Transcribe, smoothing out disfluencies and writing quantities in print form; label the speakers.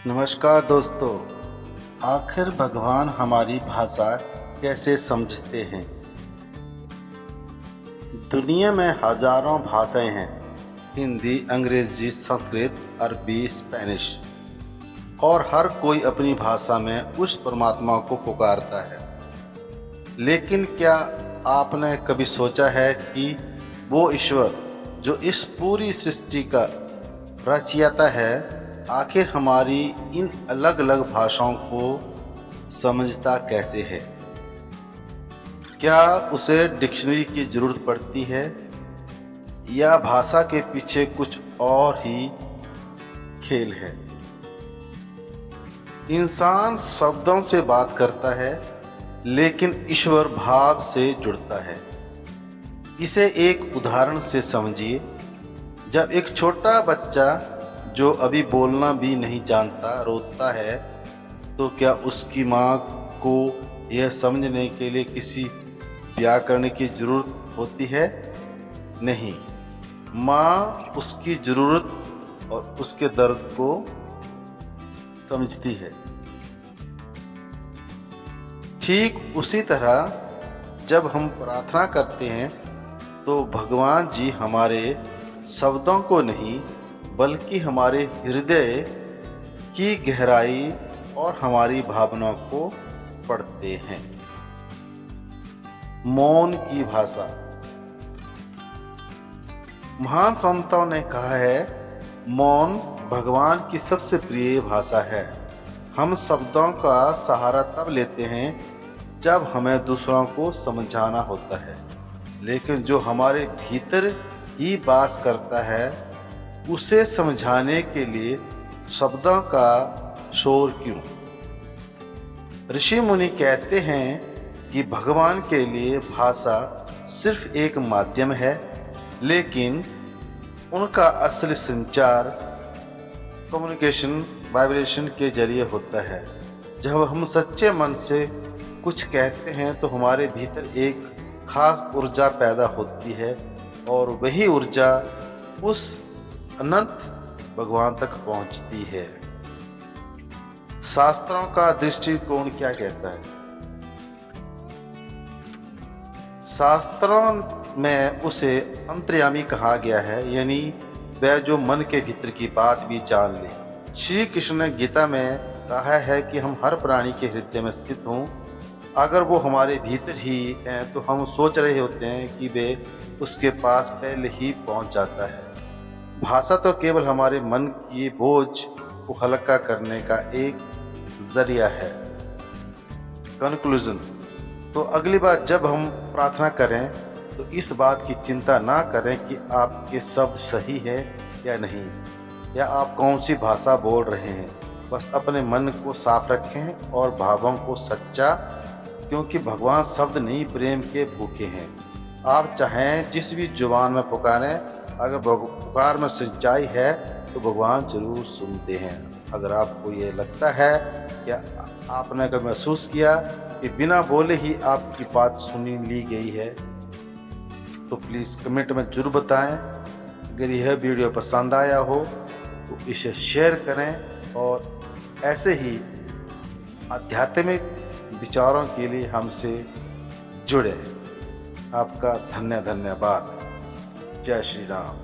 Speaker 1: नमस्कार दोस्तों। आखिर भगवान हमारी भाषा कैसे समझते हैं? दुनिया में हजारों भाषाएं हैं। हिंदी, अंग्रेजी, संस्कृत, अरबी, स्पेनिश, और हर कोई अपनी भाषा में उस परमात्मा को पुकारता है। लेकिन क्या आपने कभी सोचा है कि वो ईश्वर जो इस पूरी सृष्टि का रचयिता है, आखिर हमारी इन अलग अलग भाषाओं को समझता कैसे है? क्या उसे डिक्शनरी की जरूरत पड़ती है या भाषा के पीछे कुछ और ही खेल है? इंसान शब्दों से बात करता है, लेकिन ईश्वर भाव से जुड़ता है। इसे एक उदाहरण से समझिए। जब एक छोटा बच्चा जो अभी बोलना भी नहीं जानता रोता है, तो क्या उसकी माँ को यह समझने के लिए किसी व्याकरण की जरूरत होती है? नहीं। माँ उसकी जरूरत और उसके दर्द को समझती है। ठीक उसी तरह जब हम प्रार्थना करते हैं तो भगवान जी हमारे शब्दों को नहीं बल्कि हमारे हृदय की गहराई और हमारी भावनाओं को पढ़ते हैं। मौन की भाषा। महान संतों ने कहा है, मौन भगवान की सबसे प्रिय भाषा है। हम शब्दों का सहारा तब लेते हैं जब हमें दूसरों को समझाना होता है, लेकिन जो हमारे भीतर ही वास करता है उसे समझाने के लिए शब्दों का शोर क्यों? ऋषि मुनि कहते हैं कि भगवान के लिए भाषा सिर्फ एक माध्यम है, लेकिन उनका असली संचार कम्युनिकेशन वाइब्रेशन के जरिए होता है। जब हम सच्चे मन से कुछ कहते हैं तो हमारे भीतर एक खास ऊर्जा पैदा होती है और वही ऊर्जा उस अनंत भगवान तक पहुंचती है। शास्त्रों का दृष्टिकोण क्या कहता है? शास्त्रों में उसे अंतर्यामी कहा गया है, यानी वह जो मन के भीतर की बात भी जान ले। श्री कृष्ण ने गीता में कहा है कि हम हर प्राणी के हृदय में स्थित हों। अगर वो हमारे भीतर ही हैं तो हम सोच रहे होते हैं कि वे उसके पास पहले ही पहुंच जाता है। भाषा तो केवल हमारे मन की बोझ को हल्का करने का एक जरिया है। कंक्लूजन। तो अगली बार जब हम प्रार्थना करें तो इस बात की चिंता ना करें कि आपके शब्द सही है या नहीं, या आप कौन सी भाषा बोल रहे हैं। बस अपने मन को साफ रखें और भावों को सच्चा, क्योंकि भगवान शब्द नहीं प्रेम के भूखे हैं। आप चाहें जिस भी जुबान में पुकारें, अगर पुकार में सच्चाई है तो भगवान जरूर सुनते हैं। अगर आपको ये लगता है या आपने कभी महसूस किया कि बिना बोले ही आपकी बात सुनी ली गई है, तो प्लीज़ कमेंट में जरूर बताएं। अगर यह वीडियो पसंद आया हो तो इसे शेयर करें और ऐसे ही आध्यात्मिक विचारों के लिए हमसे जुड़े। आपका धन्यवाद। जय श्री राम।